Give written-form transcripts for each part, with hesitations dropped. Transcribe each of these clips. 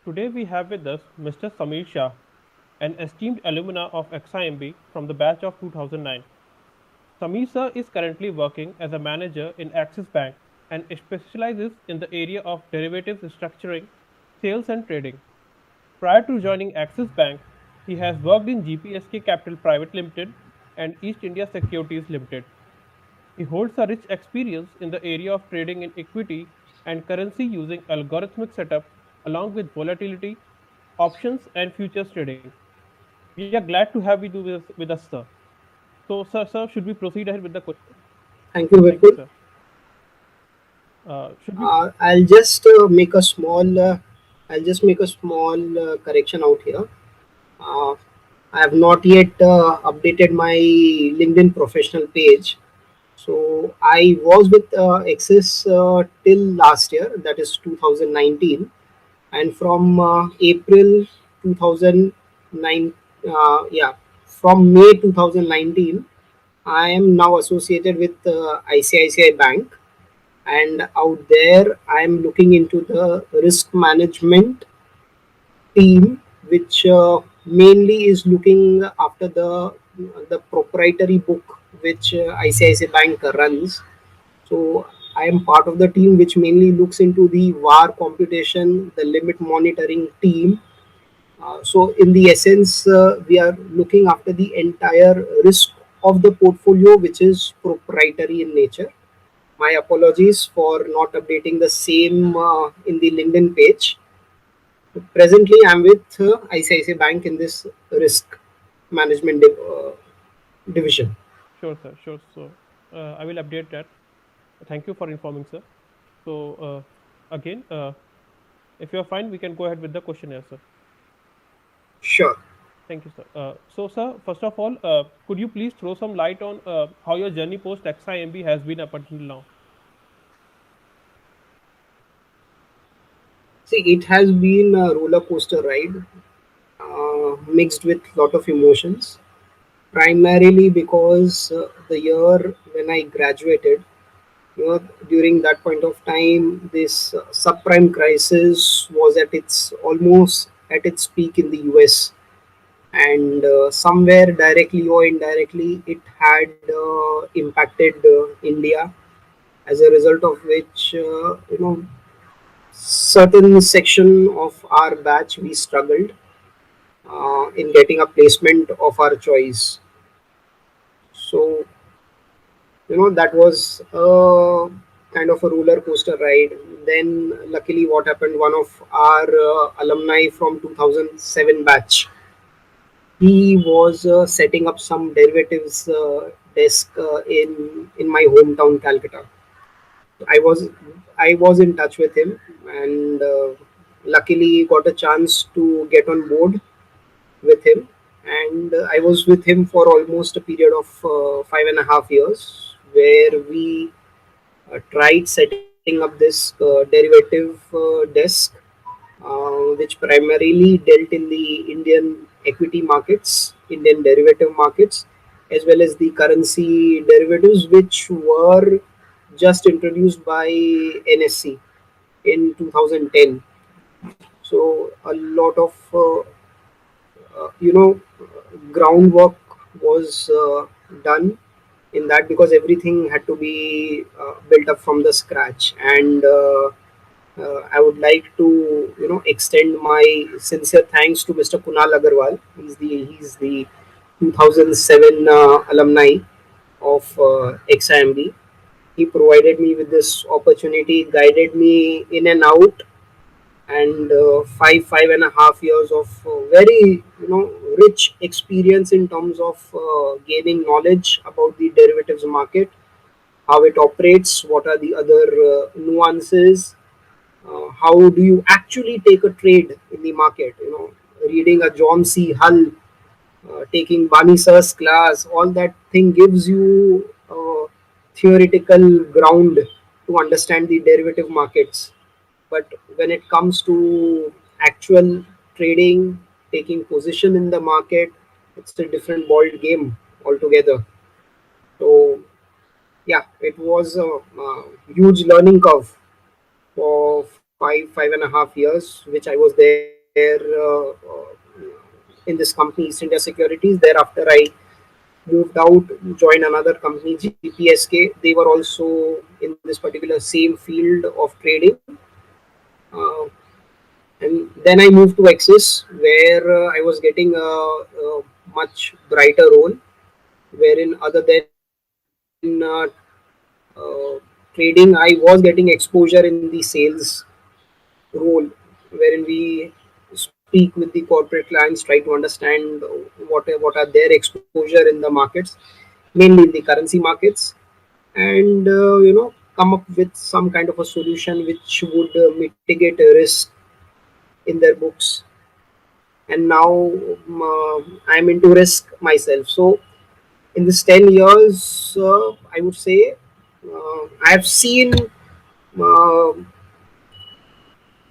Today we have with us Mr. Samir Shah, an esteemed alumna of XIMB from the batch of 2009. Samir sir is currently working as a manager in Axis Bank and specializes in the area of derivatives structuring, sales and trading. Prior to joining Axis Bank, he has worked in GPSK Capital Private Limited and East India Securities Limited. He holds a rich experience in the area of trading in equity and currency using algorithmic setup along with volatility, options, and futures trading. We are glad to have you with us, sir. So, sir, should we proceed ahead with the question? Thank you, Thank you, Virpul. sir. Should we? I'll just make a small correction out here. Uh, I have not yet updated my LinkedIn professional page. So I was with Axis till last year, that is 2019, and from April 2009, yeah, from May 2019, I am now associated with ICICI Bank, and out there I am looking into the risk management team, which mainly is looking after the proprietary book which ICICI Bank runs. So I am part of the team which mainly looks into the VAR computation, the limit monitoring team. So in the essence, we are looking after the entire risk of the portfolio, which is proprietary in nature. My apologies for not updating the same in the LinkedIn page. Presently, I'm with ICICI Bank in this risk management division. Sure, sir. Sure. So, I will update that. Thank you for informing, sir. So, again, if you are fine, we can go ahead with the questionnaire, sir. Sure. Thank you, sir. So, sir, first of all, could you please throw some light on how your journey post XIMB has been up until now? See, it has been a roller coaster ride, mixed with lot of emotions. Primarily because the year when I graduated, during that point of time, this subprime crisis was at its almost at its peak in the US, and somewhere directly or indirectly, it had impacted India. As a result of which, certain section of our batch we struggled in getting a placement of our choice. So that was a kind of a roller coaster ride. Then luckily what happened, one of our alumni from 2007 batch, he was setting up some derivatives desk in my hometown Calcutta. I was in touch with him, and luckily got a chance to get on board with him. And I was with him for almost a period of 5.5 years, where we tried setting up this derivative desk, which primarily dealt in the Indian equity markets, Indian derivative markets, as well as the currency derivatives, which were just introduced by NSC in 2010. So a lot of groundwork was done in that, because everything had to be built up from the scratch. And I would like to extend my sincere thanks to Mr. Kunal Agarwal. He's the 2007 alumni of XIMB. He provided me with this opportunity, guided me in and out, and 5.5 years of very rich experience in terms of gaining knowledge about the derivatives market, how it operates, what are the other nuances, how do you actually take a trade in the market. Reading a John C. Hull, taking Bani Sir's class, all that thing gives you theoretical ground to understand the derivative markets. But when it comes to actual trading, taking position in the market, it's a different ball game altogether. So yeah, it was a huge learning curve for 5.5 years which I was there. in this company, East India Securities. Thereafter, I moved out, joined another company, GPSK. They were also in this particular same field of trading. Uh, and then I moved to Axis, where I was getting a much brighter role, wherein other than trading, I was getting exposure in the sales role, wherein we speak with the corporate clients, try to understand what are their exposure in the markets, mainly in the currency markets, and come up with some kind of a solution which would mitigate a risk in their books. And now I'm into risk myself. So in this 10 years, I would say I have seen uh,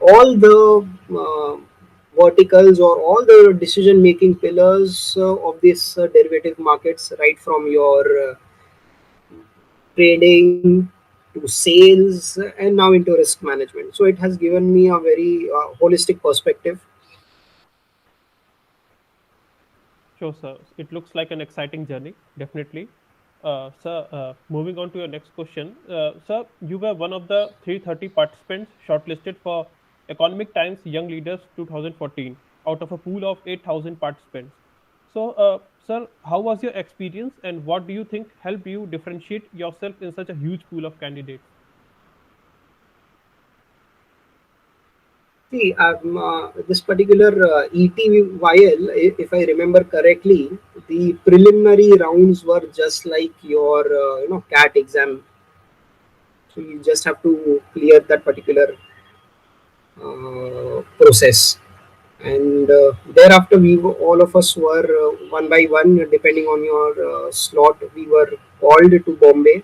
all the verticals or all the decision making pillars of these derivative markets, right from your trading to sales and now into risk management. So it has given me a very holistic perspective. Sure, sir. It looks like an exciting journey, definitely. Sir, moving on to your next question. Sir, you were one of the 330 participants shortlisted for Economic Times Young Leaders 2014 out of a pool of 8,000 participants. So, sir, how was your experience and what do you think helped you differentiate yourself in such a huge pool of candidates? See, this particular ETVYL, if I remember correctly, the preliminary rounds were just like your CAT exam. So you just have to clear that particular process, and thereafter all of us were one by one, depending on your slot, we were called to Bombay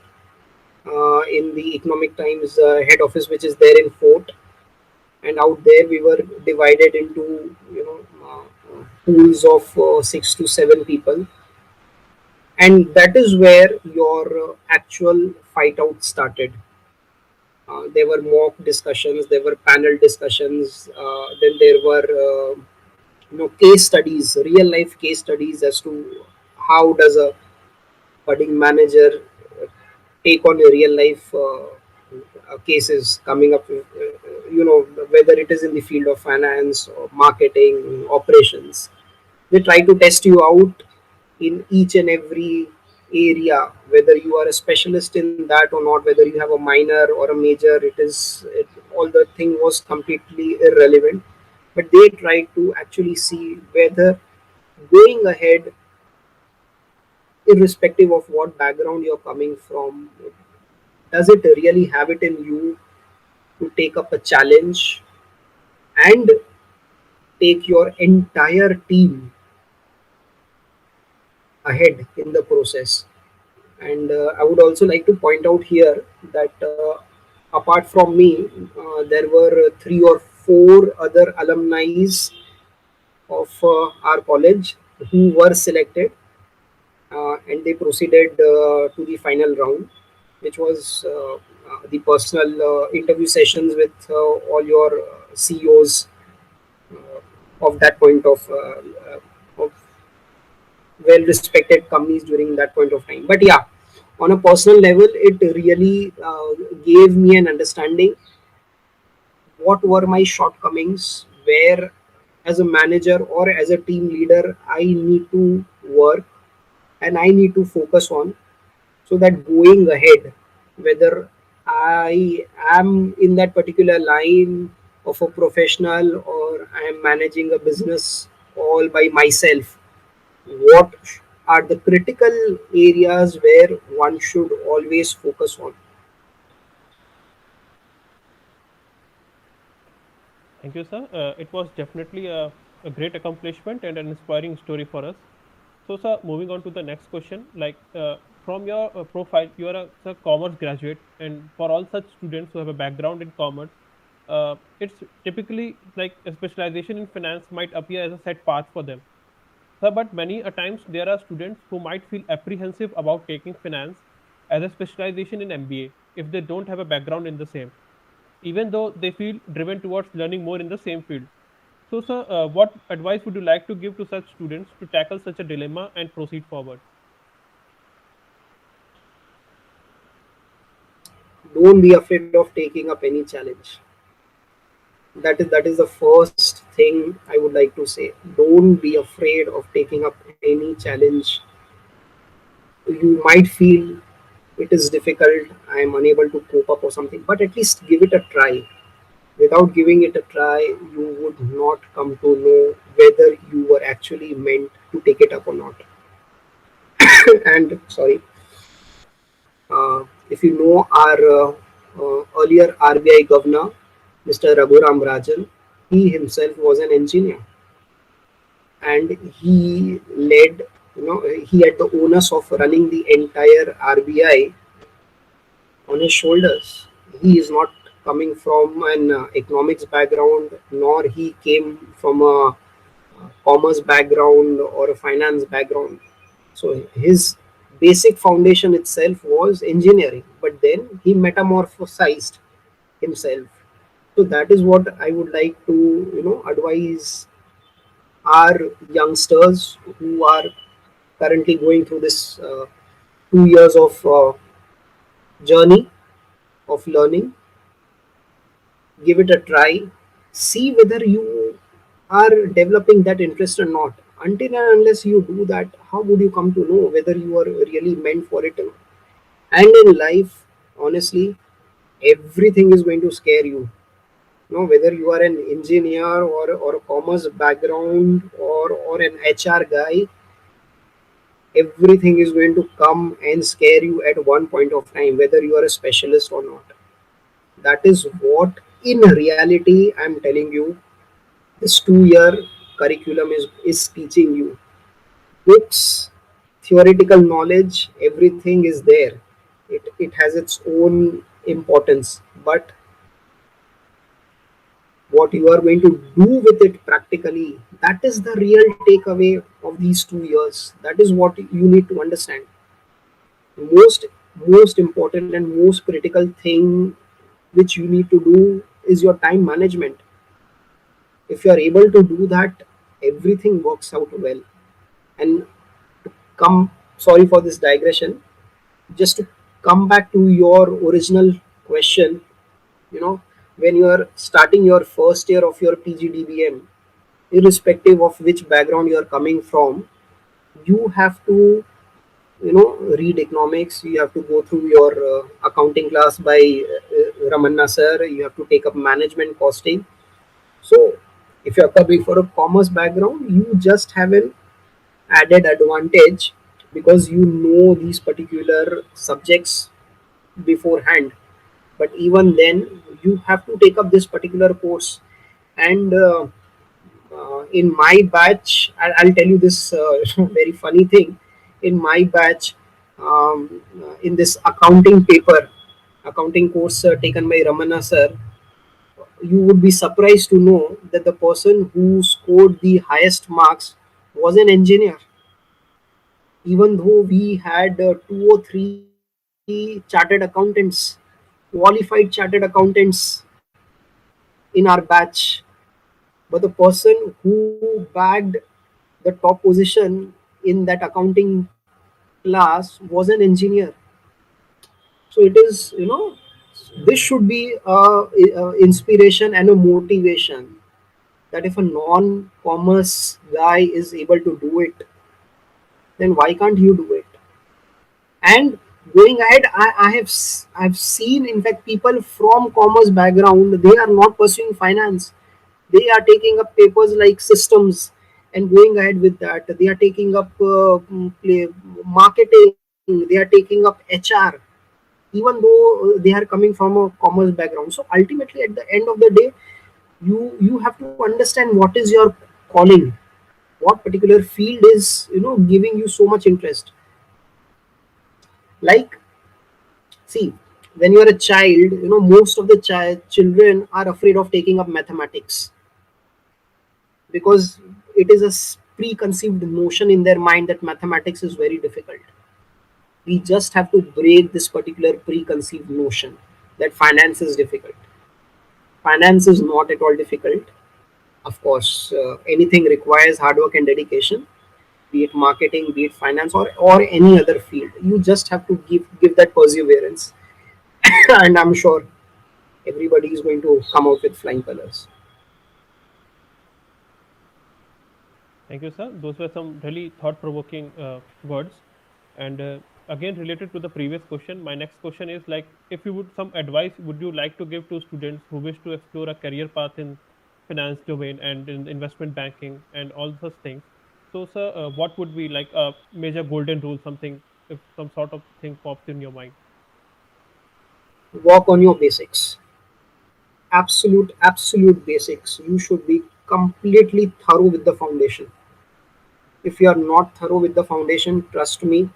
in the Economic Times head office, which is there in Fort. And out there we were divided into pools of 6 to 7 people, and that is where your actual fight out started. There were mock discussions, there were panel discussions, then there were case studies, real life case studies as to how does a budding manager take on a real life cases coming up, whether it is in the field of finance or marketing operations. They try to test you out in each and every area, whether you are a specialist in that or not, whether you have a minor or a major. All the thing was completely irrelevant, but they try to actually see whether going ahead, irrespective of what background you're coming from, does it really have it in you to take up a challenge and take your entire team ahead in the process. And I would also like to point out here that apart from me, there were 3 or 4 other alumni of our college who were selected, and they proceeded to the final round, which was the personal interview sessions with all your CEOs of that point of well respected companies during that point of time. But yeah, on a personal level, it really gave me an understanding what were my shortcomings, where as a manager or as a team leader I need to work and I need to focus on, so that going ahead, whether I am in that particular line of a professional or I am managing a business all by myself, what are the critical areas where one should always focus on. Thank you, sir. It was definitely a great accomplishment and an inspiring story for us. So, sir, moving on to the next question, from your profile, you are a sir, commerce graduate, and for all such students who have a background in commerce, it's typically like a specialization in finance might appear as a set path for them. Sir, but many a times there are students who might feel apprehensive about taking finance as a specialization in MBA if they don't have a background in the same, even though they feel driven towards learning more in the same field. So, sir, what advice would you like to give to such students to tackle such a dilemma and proceed forward? Don't be afraid of taking up any challenge. That is the first thing I would like to say. Don't be afraid of taking up any challenge. You might feel it is difficult, I am unable to cope up or something, but at least give it a try. Without giving it a try, you would not come to know whether you were actually meant to take it up or not. And sorry, if you know our earlier RBI governor, Mr. Raghuram Rajan, he himself was an engineer, and he led, he had the onus of running the entire RBI on his shoulders. He is not coming from an economics background, nor he came from a commerce background or a finance background. So his basic foundation itself was engineering, but then he metamorphosized himself. So that is what I would like to, advise our youngsters who are currently going through this 2 years of journey of learning. Give it a try, see whether you are developing that interest or not. Until and unless you do that, how would you come to know whether you are really meant for it or not? And in life, honestly, everything is going to scare you. Whether you are an engineer or a commerce background or an HR guy, everything is going to come and scare you at one point of time, whether you are a specialist or not. That is what, in reality, I'm telling you, this 2 year curriculum is teaching you. Books, theoretical knowledge, everything is there. It has its own importance. But what you are going to do with it practically, that is the real takeaway of these 2 years. That is what you need to understand. Most important and most critical thing which you need to do is your time management. If you are able to do that, everything works out well. And come, sorry for this digression, just to come back to your original question, you know when you are starting your first year of your PGDBM, irrespective of which background you are coming from, you have to, read economics. You have to go through your accounting class by Ramanna sir. You have to take up management costing. So if you are coming for a commerce background, you just have an added advantage because you know these particular subjects beforehand. But even then, you have to take up this particular course. And in my batch, I'll tell you this very funny thing. In my batch, in this accounting course taken by Ramana sir, you would be surprised to know that the person who scored the highest marks was an engineer. Even though we had two or three chartered accountants, qualified chartered accountants in our batch, but the person who bagged the top position in that accounting class was an engineer. So it is, this should be a inspiration and a motivation that if a non-commerce guy is able to do it, then why can't you do it? And going ahead, I've seen, in fact, people from commerce background, they are not pursuing finance. They are taking up papers like systems and going ahead with that. They are taking up marketing. They are taking up HR, even though they are coming from a commerce background. So ultimately, at the end of the day, you have to understand what is your calling, what particular field is, giving you so much interest. Like, see, when you are a child, most of the children are afraid of taking up mathematics because it is a preconceived notion in their mind that mathematics is very difficult. We just have to break this particular preconceived notion that finance is difficult. Finance is not at all difficult. Of course, anything requires hard work and dedication, be it marketing, be it finance, or any other field. You just have to give that perseverance, and I'm sure everybody is going to come out with flying colors. Thank you, sir. Those were some really thought-provoking words. And again, related to the previous question, my next question is like, if you would some advice would you like to give to students who wish to explore a career path in finance domain and in investment banking and all such things? So, sir, what would be like a major golden rule? Something, if some sort of thing pops in your mind. Work on your basics. Absolute basics. You should be completely thorough with the foundation. If you are not thorough with the foundation, trust me,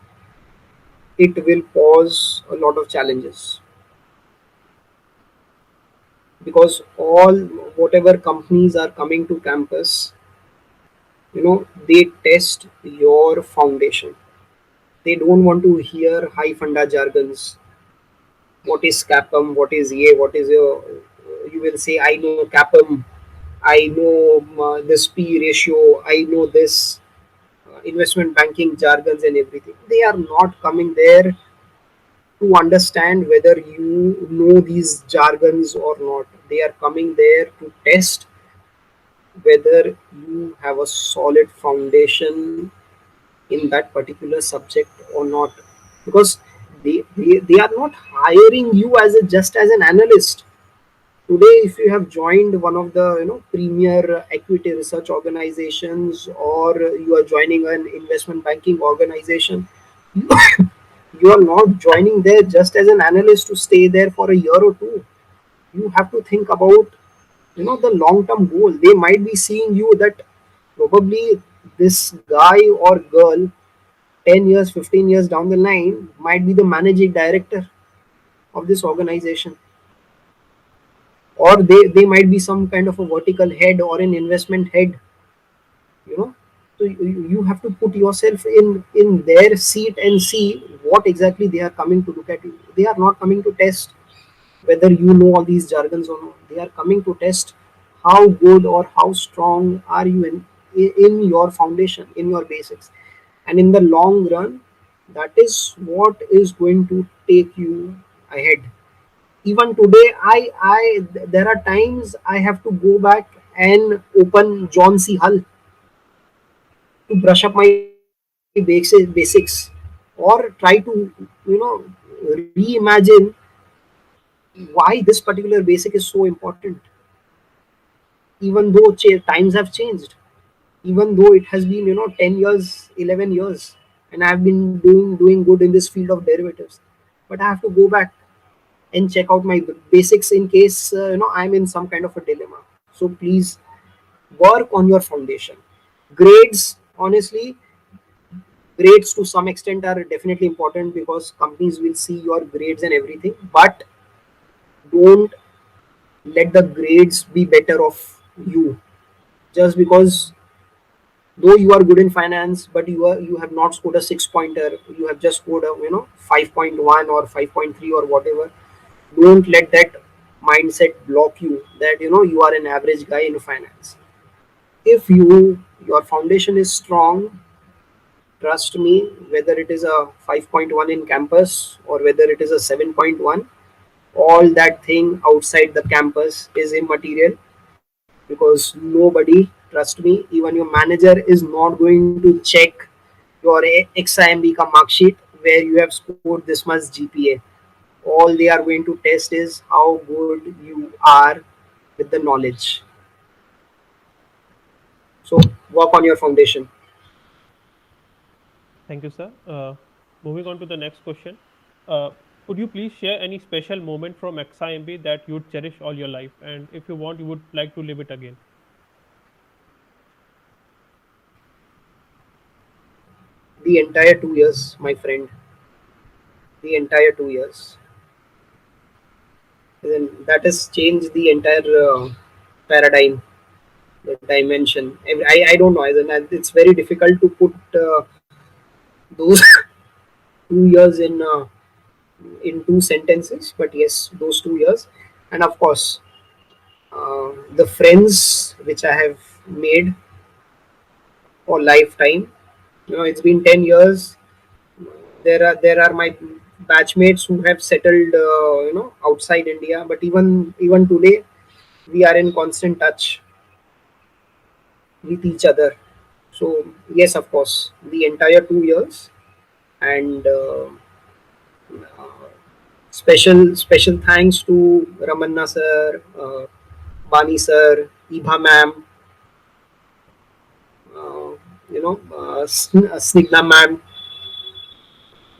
it will cause a lot of challenges, because all whatever companies are coming to campus, they test your foundation. They don't want to hear high funda jargons. What is capum, what is a, what is your, you will say I know capum, I know this p ratio, I know this investment banking jargons and everything. They are not coming there to understand whether you know these jargons or not. They are coming there to test whether you have a solid foundation in that particular subject or not, because they are not hiring you as a just as an analyst. Today, if you have joined one of the premier equity research organizations, or you are joining an investment banking organization, you are not joining there just as an analyst to stay there for a year or two. You have to think about the long term goal. They might be seeing you that probably this guy or girl 10 years, 15 years down the line might be the managing director of this organization, or they might be some kind of a vertical head or an investment head, you know so you have to put yourself in their seat and see what exactly they are coming to look at you. They are not coming to test whether you know all these jargons or not. They are coming to test how good or how strong are you in your foundation, in your basics. And in the long run, that is what is going to take you ahead. Even today, there are times I have to go back and open John C. Hull to brush up my basics, or try to you know reimagine why this particular basic is so important, even though times have changed, even though it has been 10 years, 11 years, and I've been doing good in this field of derivatives. But I have to go back and check out my basics in case I'm in some kind of a dilemma. So please work on your foundation. Grades, honestly, grades to some extent are definitely important because companies will see your grades and everything, but don't let the grades be better of you. Just because though you are good in finance, but you have not scored a 6 pointer, you have just scored a 5.1 or 5.3 or whatever. Don't let that mindset block you that you are an average guy in finance. If your foundation is strong, trust me, whether it is a 5.1 in campus or whether it is a 7.1, all that thing outside the campus is immaterial, because nobody, trust me, even your manager is not going to check your XIMB ka mark sheet where you have scored this much GPA. All they are going to test is how good you are with the knowledge. So work on your foundation. Thank you, sir. Moving on to the next question. Uh, would you please share any special moment from XIMB that you'd cherish all your life? And if you want, you would like to live it again. The entire 2 years, my friend, the entire 2 years. Then that has changed the entire paradigm, the dimension. I don't know. It's very difficult to put those 2 years in two sentences, but yes, those 2 years. And of course, The friends which I have made for lifetime. It's been 10 years. There are my batchmates who have settled, outside India. But even today, we are in constant touch with each other. So yes, of course, the entire 2 years, and special thanks to Ramanna sir, Bani sir, Ibha ma'am, uh, Snigna ma'am.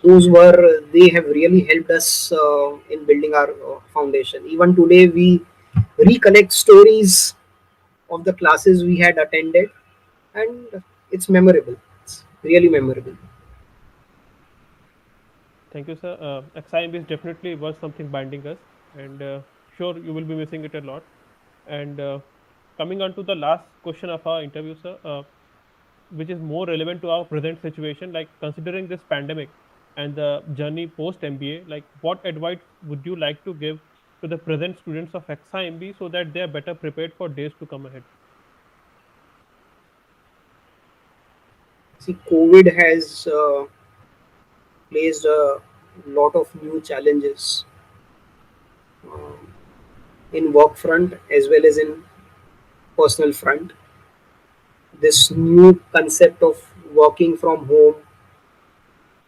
Those were They have really helped us in building our foundation. Even today, we recollect stories of the classes we had attended, and it's memorable. It's really memorable. Thank you, sir. XIMB is definitely was something binding us, and sure you will be missing it a lot. And coming on to the last question of our interview, sir, which is more relevant to our present situation, like considering this pandemic and the journey post MBA, like what advice would you like to give to the present students of XIMB so that they are better prepared for days to come ahead? See, COVID has placed a lot of new challenges in work front as well as in personal front. This new concept of working from home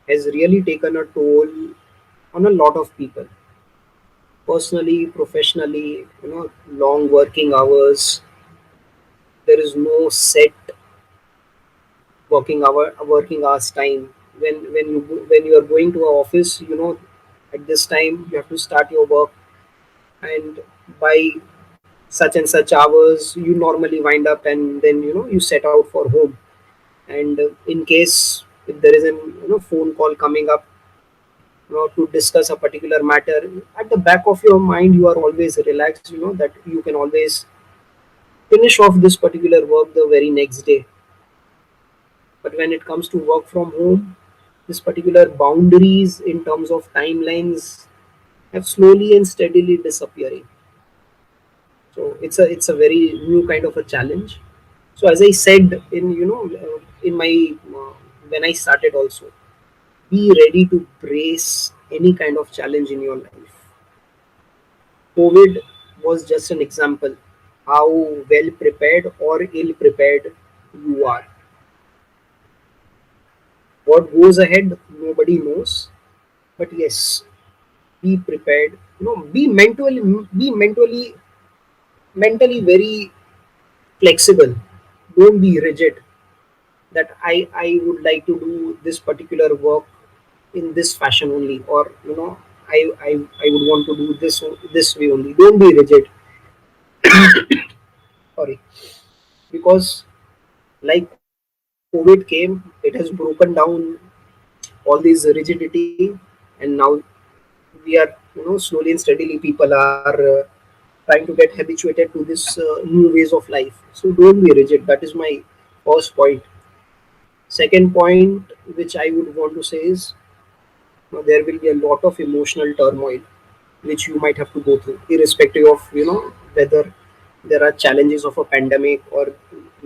has really taken a toll on a lot of people, personally, professionally. Long working hours. There is no set working hours time. When you are going to a office, at this time you have to start your work, and by such and such hours you normally wind up, and then you set out for home. And in case if there is an phone call coming up, to discuss a particular matter, at the back of your mind you are always relaxed, that you can always finish off this particular work the very next day. But when it comes to work from home, this particular boundaries in terms of timelines have slowly and steadily disappearing. So it's a very new kind of a challenge. So as I said in my when I started also, be ready to brace any kind of challenge in your life. COVID was just an example how well prepared or ill prepared you are. What goes ahead, nobody knows. But yes, be prepared. Be mentally very flexible. Don't be rigid. That I would like to do this particular work in this fashion only, or I would want to do this way only. Don't be rigid. Sorry, because like COVID came, it has broken down all these rigidity, and now we are slowly and steadily people are trying to get habituated to this new ways of life. So don't be rigid. That is my first point. Second point which I would want to say is, there will be a lot of emotional turmoil which you might have to go through, irrespective of whether there are challenges of a pandemic, or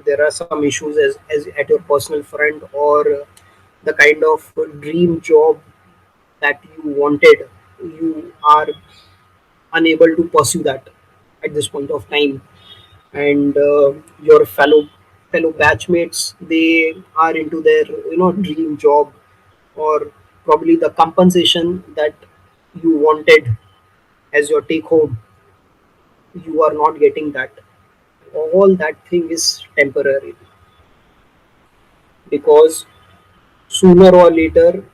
there are some issues as at your personal front, or the kind of dream job that you wanted, you are unable to pursue that at this point of time. And your fellow batchmates, they are into their dream job, or probably the compensation that you wanted as your take home, you are not getting that. All that thing is temporary, because sooner or later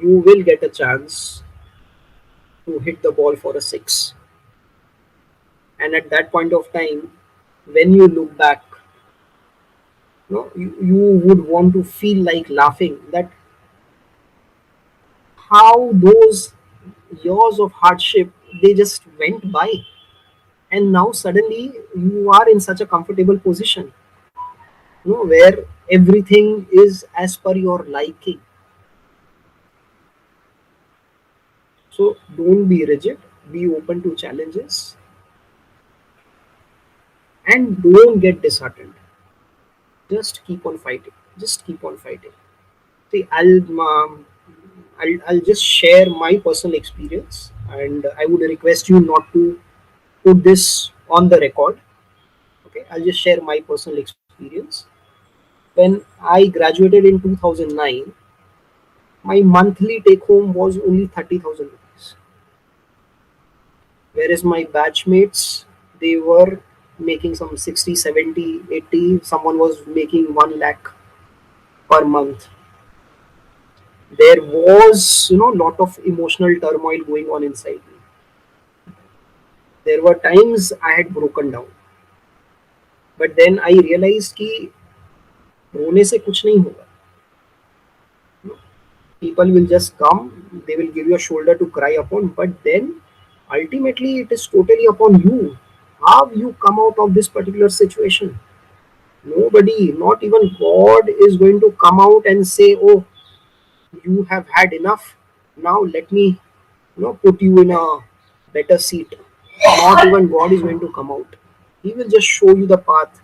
you will get a chance to hit the ball for a six. And at that point of time, when you look back, you would want to feel like laughing, that how those years of hardship, they just went by, and now suddenly you are in such a comfortable position, where everything is as per your liking. So don't be rigid, be open to challenges, and don't get disheartened. Just keep on fighting. Just keep on fighting. See, I'll just share my personal experience, and I would request you not to put this on the record. Okay, I'll just share my personal experience. When I graduated in 2009, my monthly take home was only 30,000 rupees, whereas my batchmates, they were making some 60, 70, 80. Someone was making 1 lakh per month. There was, lot of emotional turmoil going on inside me. There were times I had broken down, but then I realized कि रोने से कुछ नहीं होगा. People will just come, they will give you a shoulder to cry upon, but then ultimately it is totally upon you how you come out of this particular situation. Nobody, not even God, is going to come out and say, oh, you have had enough, now let me, put you in a better seat. Not even God is going to come out. He will just show you the path.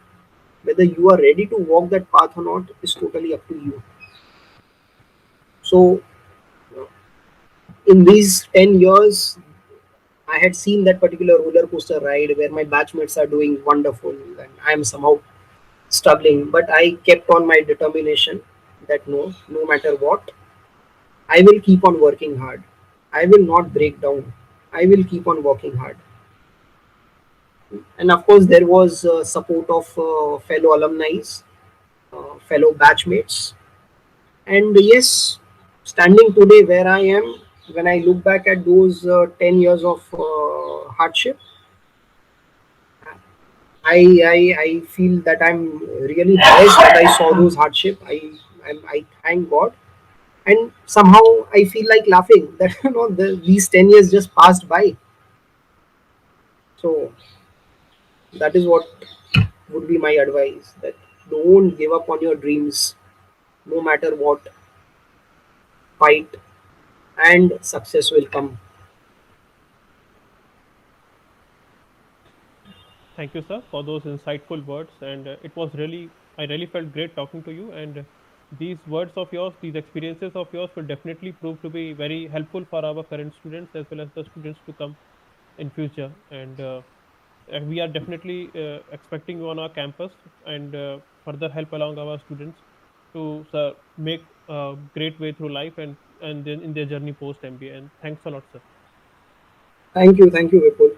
Whether you are ready to walk that path or not is totally up to you. So in these 10 years, I had seen that particular roller coaster ride where my batchmates are doing wonderful and I am somehow struggling. But I kept on my determination that no, no matter what, I will keep on working hard. I will not break down. I will keep on working hard. And of course, there was support of fellow alumni, fellow batchmates. And yes, standing today where I am, when I look back at those 10 years of hardship, I feel that I'm really blessed that I saw those hardship. I thank God, and somehow I feel like laughing that these 10 years just passed by. So that is what would be my advice. That don't give up on your dreams, no matter what. Fight, and success will come. Thank you, sir, for those insightful words. And I really felt great talking to you. And these words of yours, these experiences of yours will definitely prove to be very helpful for our current students as well as the students to come in future. And we are definitely expecting you on our campus and further help along our students to make a great way through life and then in their journey post MBA. And thanks a lot, sir. Thank you, Vipul.